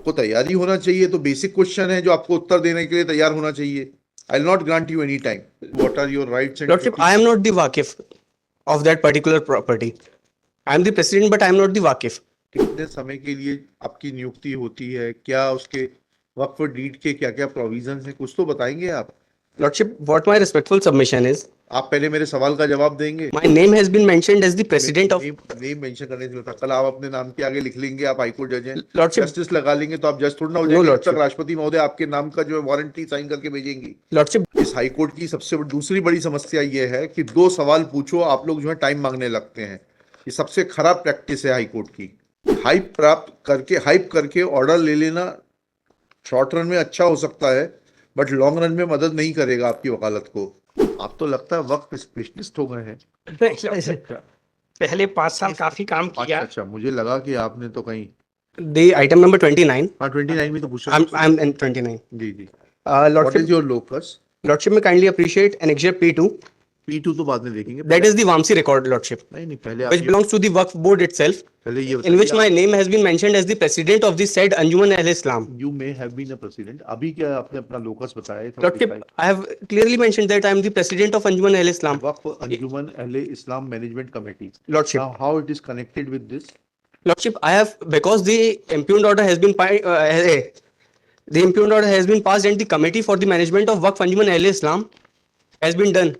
आपको तैयारी होना चाहिए, तो बेसिक क्वेश्चन है जो आपको उत्तर देने के लिए तैयार होना चाहिए. I will not grant you any time. What are your rights and Lordship, I am not the Waqif of that particular property. I am the president, but I am not the Waqif. कितने समय के लिए आपकी नियुक्ति होती है, क्या उसके वक्फ डीड के क्या क्या प्रोविजंस हैं, कुछ तो बताएंगे आप. Lordship, what my respectful submission is, आप पहले मेरे सवाल का जवाब देंगे. my name has been mentioned as the president of. Name mention करने से होता, कल आप अपने नाम के आगे लिख लेंगे आप हाईकोर्ट जज हैं, Lordship, जस्टिस लगा लेंगे तो आप जज थोड़ा ना हो No, जाएंगे. जब Lordship. तक राष्ट्रपति महोदय आपके नाम का जो है वारंटी साइन करके भेजेंगी. Lordship, इस हाईकोर्ट की सबसे दूसरी बड़ी समस्या ये है कि 2 सवाल पूछो आप लोग जो है टाइम मांगने लगते हैं. ये सबसे खराब प्रैक्टिस है हाईकोर्ट की. हाइप करके ऑर्डर ले लेना शॉर्ट रन में अच्छा हो सकता है, बट लॉन्ग रन में मदद नहीं करेगा आपकी वकालत को. आप तो लगता है वक्त स्पेशलिस्ट हो गए हैं. पहले 5 साल काफी काम किया. अच्छा, मुझे लगा कि आपने तो कहीं. the item number 29. हाँ, 29 में तो पूछा. I'm in 29. Ji ji. What Lordship, is your locus? Lordship, may kindly appreciate annexure P2. P2 तो बाद में देखेंगे. That is the Vamsi record, Lordship, नहीं पहले आप which belongs to the Waqf board itself, पहले ये in which my name has been mentioned as the president of the said Anjuman Al-Islam. You may have been a president. अभी क्या आपने अपना locus बताया था? Lordship, I have clearly mentioned that I am the president of Anjuman Al-Islam. Waqf Anjuman Ahle Islam management committee. Lordship, Now how it is connected with this? Lordship, I have, because the impugned order has been the impugned order has been passed and the committee for the management of Waqf Anjuman Al-Islam has been done.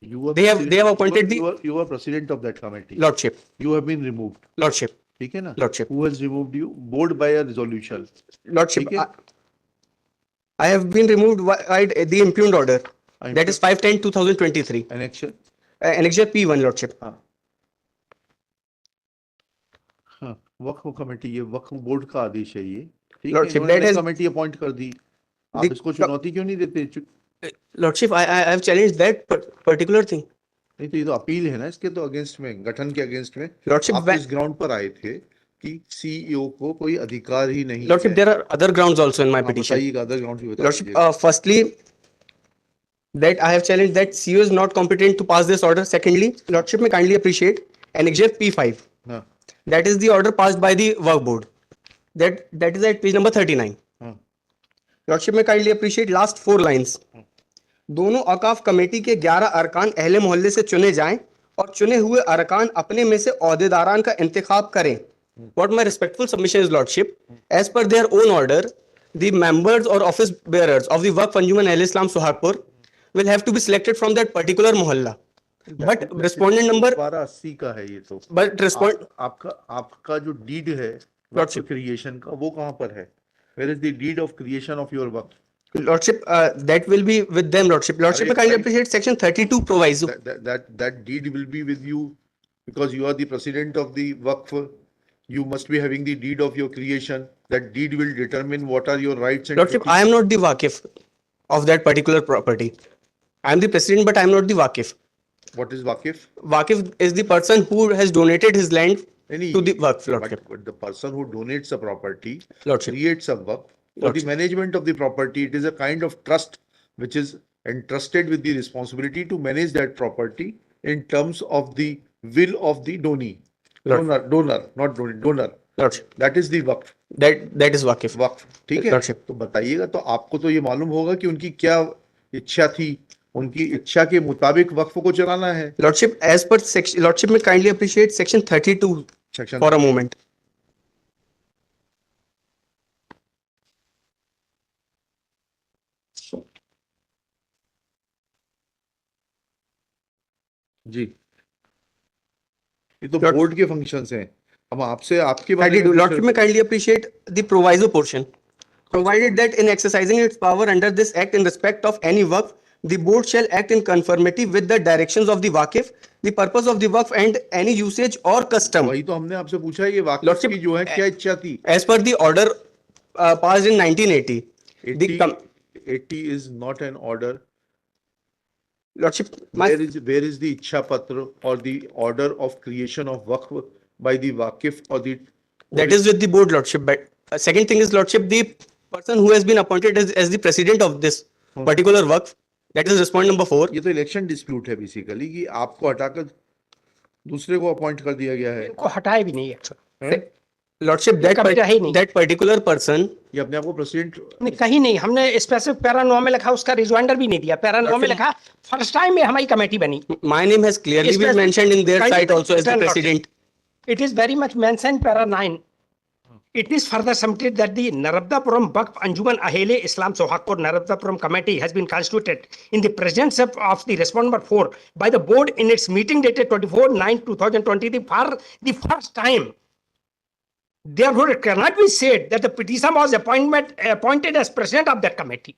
You were They have appointed you were president of that committee. Lordship, You have been removed. Lordship, ठीक है ना? Lordship. Who has removed you? Board by a resolution. Lordship, ठीक है? I have been removed by the impugned order. That is 5/10/2023. Annexure. Annexure P1, Lordship. हाँ. हाँ, वक्फ committee, ये वक्फ board का आदेश है ये. ठीक है, Lordship, इन्होंने that is- कमेटी अपॉइंट कर दी. आप The- इसको चुनौती क्यों नहीं देते? Lordship, I have challenged that particular thing. नहीं तो ये तो अपील है ना इसके तो अगेंस्ट में, गठन के अगेंस्ट में. Lordship, आप इस ग्राउंड पर आए थे कि सीईओ को कोई अधिकार ही नहीं Lordship, है. there are other grounds also in my आप petition. बताइएगा, अदर ग्राउंड भी बता Lordship, दीजिए. firstly, that I have challenged that CEO is not competent to pass this order. Secondly, Lordship may kindly appreciate Annexure P5. हाँ, That is the order passed by the work board. That is at page number 39. हाँ. Lordship may kindly appreciate last 4 lines. दोनों औकाफ committee के 11 अरकान अहले मोहल्ले से चुने जाएं और चुने हुए अरकान अपने में से ओहदेदारान का इंतखाब करें. What my respectful submission is, Lordship, as per their own order, the members or office bearers of the Waqf Anjuman Al-Islam Sohagpur will have to be selected from that particular mohalla. But respondent number, 1280 का है ये तो. but respond, आपका जो deed है Lordship. Creation का, वो कहाँ पर है? Where is the deed of creation of your work? Lordship, that will be with them, Lordship. Lordship, I kindly appreciate section 32 proviso. That deed will be with you because you are the president of the Waqf. You must be having the deed of your creation. That deed will determine what are your rights and Lordship, I am not the Waqif of that particular property. I am the president, but I am not the Waqif. What is Waqif? Waqif is the person who has donated his land to the Waqf, Lordship. But the person who donates a property Lordship. creates a Waqf for the Lordship. management of the property. It is a kind of trust which is entrusted with the responsibility to manage that property in terms of the will of the donee. Donor, not donor, donor. Lordship, That is the Waqf. that is Waqif. वक्फ. ठीक है. Lordship. तो बताइएगा, तो आपको तो ये मालूम होगा कि उनकी क्या इच्छा थी. उनकी इच्छा के मुताबिक वक्फ को चलाना है. Lordship, as per section, Lordship may kindly appreciate section 32 section for a moment. जी. ये तो Lord- बोर्ड के फंक्शंस हैं. हम आपसे आपके बारे 32. में Lordship may kindly appreciate the proviso portion. Provided that in exercising its power under this act in respect of any Waqf, the board shall act in conformity with the directions of the Waqif, the purpose of the Waqf and any usage or custom. वही तो हमने आपसे पूछा है, ये वाकिफ Lordship, की जो है क्या इच्छा थी. As per the order passed in 1980, the 80 is not an order. Lordship, Where is the इच्छा पत्र or the order of creation of waqf by the waqif or the. that is with the board, Lordship. But second thing is, Lordship, the person who has been appointed as the president of this particular Waqf, that is respondent number 4. ये तो election dispute है basically कि आपको हटाकर दूसरे को appoint कर दिया गया है. को हटाए भी नहीं एक्चुअली. हैं? लॉर्डशिप ये कब्जा है ही नहीं। दैट पर्टिकुलर पर्सन, ये अपने आप को प्रेसिडेंट नहीं, कहीं नहीं, हमने स्पेसिफिक पैरा 9 में लिखा, उसका रिजॉइंडर भी नहीं दिया। पैरा 9 में लिखा फर्स्ट टाइम में हमारी कमेटी बनी। my name has clearly been mentioned in their Kindly site also as the listen, president. It is very much mentioned para 9. It is further submitted that the Narabdapuram Waqf Anjuman Ahele Islam Sohagpur Narabdapuram committee has been constituted in the presence of the respondent number 4 by the board in its meeting dated 24/9/2020 for the first time. Therefore, it cannot be said that the petitioner was appointed as president of that committee.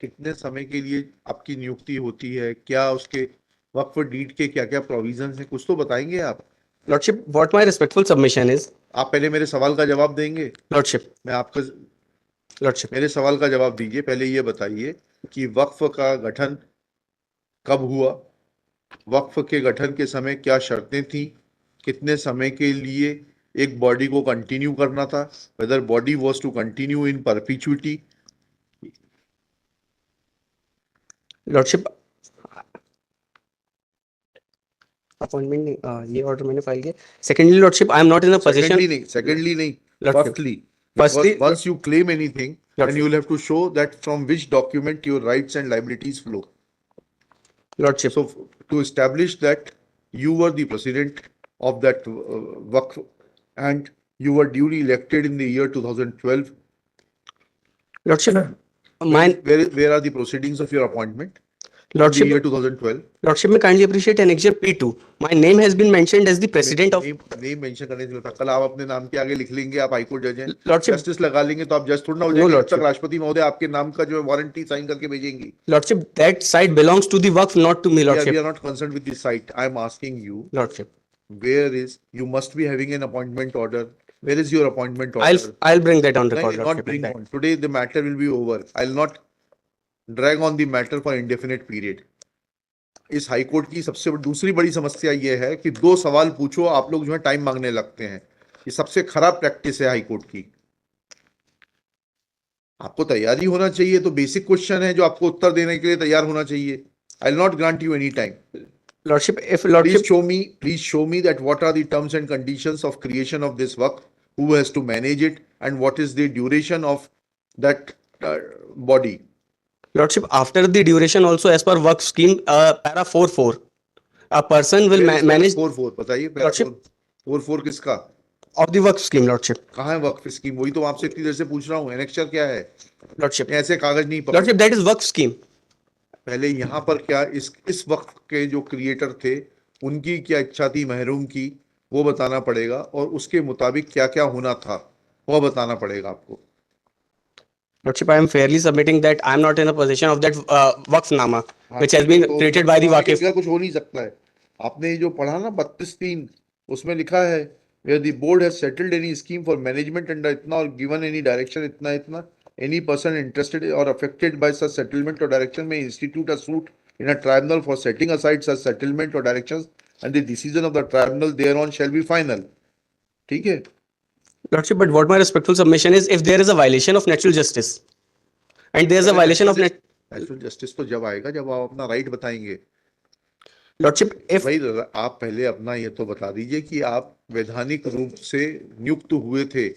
कितने समय के लिए आपकी नियुक्ति होती है, क्या उसके वक्फ डीड के क्या क्या प्रोविजंस हैं, कुछ तो बताएंगे आप। Lordship, what my respectful submission is, आप पहले मेरे सवाल का जवाब देंगे। Lordship, मैं आपका Lordship, मेरे सवाल का जवाब दीजिए। पहले ये बताइए कि वक्फ का गठन कब हुआ, वक्फ के गठन के समय क्या शर्तें थी, कितने समय के लिए एक बॉडी को कंटिन्यू करना था, whether body was to continue in perpetuity. Lordship, appointment ये ऑर्डर मैंने फाइल किया। Secondly lordship, I am not in a position. Secondly नहीं, Lordship. Firstly, Firstly, once you claim anything, then Lordship. you will have to show that from which document your rights and liabilities flow. Lordship, So to establish that you were the president of that Waqf and you were duly elected in the year 2012, lordship, my where are the proceedings of your appointment in the lordship, year 2012? Lordship में kindly appreciate annexure P2, my name has been mentioned as the president of. Name mention करने से लगता कल आप अपने नाम के आगे लिख लेंगे आप हाईकोर्ट जज हैं, लॉर्डशिप, जस्टिस लगा लेंगे तो आप जज थोड़ा ना हो No, जाएंगे। जब Lordship. तक राष्ट्रपति महोदय आपके नाम का जो वारंटी साइन करके भेजेंगी। Lordship, that site belongs to the Waqf, not to me. We lordship, are not concerned with the site. I am asking you, lordship, where is, you must be having an appointment order. Where is your appointment order? I'll bring that on No, record, not lordship. bring on. Today the matter will be over. I'll not drag on the matter for indefinite period. इस high court की सबसे दूसरी बड़ी समस्या ये है कि दो सवाल पूछो आप लोग जो है टाइम मांगने लगते हैं। ये सबसे खराब प्रैक्टिस है हाईकोर्ट की। आपको तैयारी होना चाहिए, तो बेसिक क्वेश्चन है जो आपको उत्तर देने के लिए तैयार होना चाहिए। I will not grant you any time. Lordship, if Please lordship, show me that what are the terms and conditions of creation of this work, who has to manage it, and what is the duration of that body. Lordship, after the duration also as per waqf scheme para 4.4, a person will manage 4.4 बताइए। Lordship. 4.4 किसका, of the Waqf scheme. Lordship, कहाँ है वक्फ scheme? वही तो आपसे इतनी देर से पूछ रहा हूँ। एनेक्चर क्या है? लॉर्डशिप, ऐसे कागज नहीं पकड़। Lordship, that is Waqf scheme. पहले यहाँ पर क्या इस वक्त के जो क्रिएटर थे उनकी क्या इच्छा थी महरूम की, वो बताना पड़ेगा, और उसके मुताबिक क्या क्या होना था वो बताना पड़ेगा आपको। Lordship, I am fairly submitting that I am not in a possession of that Waqfnama, which has been तो created by the Waqif. क्या कुछ हो नहीं सकता है। आपने जो पढ़ा ना 32(3) उसमें लिखा है where the board has settled any scheme for management under इतना और given any direction इतना इतना, any person interested or affected by such settlement or direction may institute a suit in a tribunal for setting aside such settlement or directions, and the decision of the tribunal thereon shall be final. ठीक है। Lordship, but what my respectful submission is, if there is a violation of natural justice, and there is a violation of natural justice तो जब आएगा जब आप अपना right बताएंगे। Lordship, if भाई आप पहले अपना ये तो बता दीजिए कि आप वैधानिक रूप से नियुक्त हुए थे,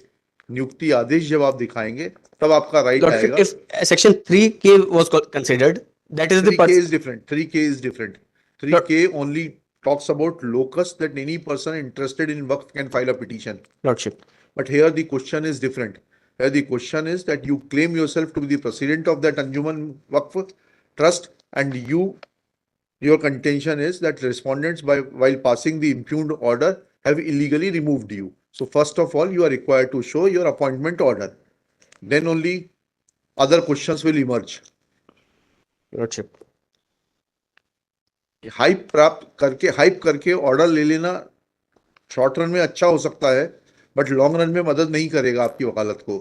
नियुक्ति आदेश जब आप दिखाएंगे तब आपका राइट Lordship, आएगा। if section 3K was considered, that is the 3K is different. 3K is different. 3K only talks about locus, that any person interested in waqf can file a petition. Lordship, But here the question is different. Here the question is that you claim yourself to be the president of that Anjuman Waqf Trust, and your contention is that respondents while passing the impugned order have illegally removed you. So first of all, you are required to show your appointment order. Then only other questions will emerge. Lordship, hype करके order ले लेना short run में अच्छा हो सकता है, but long run में मदद नहीं करेगा आपकी वकालत को।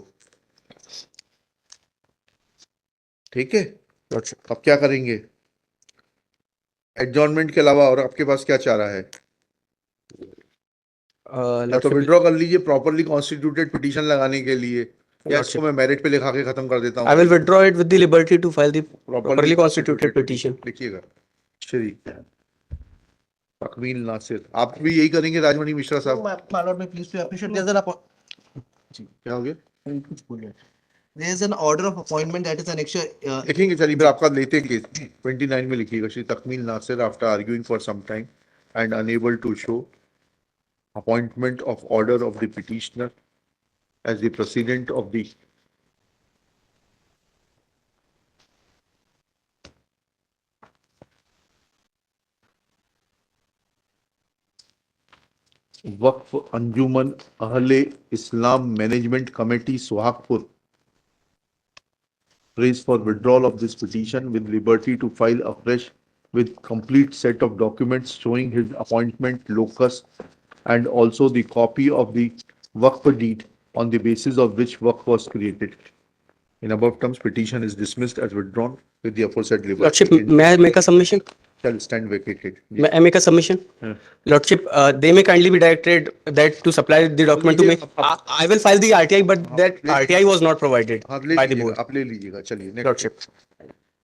ठीक है, Lordship, अब क्या करेंगे? एडजॉर्नमेंट के अलावा और आपके पास क्या चारा है? या तो Lordship, विड्रॉ कर लीजिए प्रॉपरली कॉन्स्टिट्यूटेड पिटीशन लगाने के लिए, या इसको मैं मेरिट पे लिखा के खत्म कर देता I हूँ। will withdraw it with the liberty to file the properly constituted petition. लिखिएगा श्री तकमील नासिर, आप भी यही करेंगे राजमणि मिश्रा साहब? My lord, may please to appreciate there's an क्या हो गया? there is an order of appointment that is an extra लिखेंगे, चलिए फिर आपका लेते हैं केस 29 में लिखिएगा, Shri Takmeel Nasir after arguing for some time and unable to show appointment of order of the petitioner as the president of the Waqf Anjuman Ahle Islam management committee Sohagpur prays for withdrawal of this petition with liberty to file afresh with complete set of documents showing his appointment locus and also the copy of the Waqf deed on the basis of which Waqf was created. In above terms, petition is dismissed as withdrawn with the aforesaid Lordship, liberty. may I make a submission? Shall stand vacated. May I make a submission? Lordship, they may kindly be directed that to supply the document to me. I will file the RTI, but that RTI was not provided हाँ, ले by the लीजिएगा, board. आप ले लीजिएगा, चलिए next. Lordship.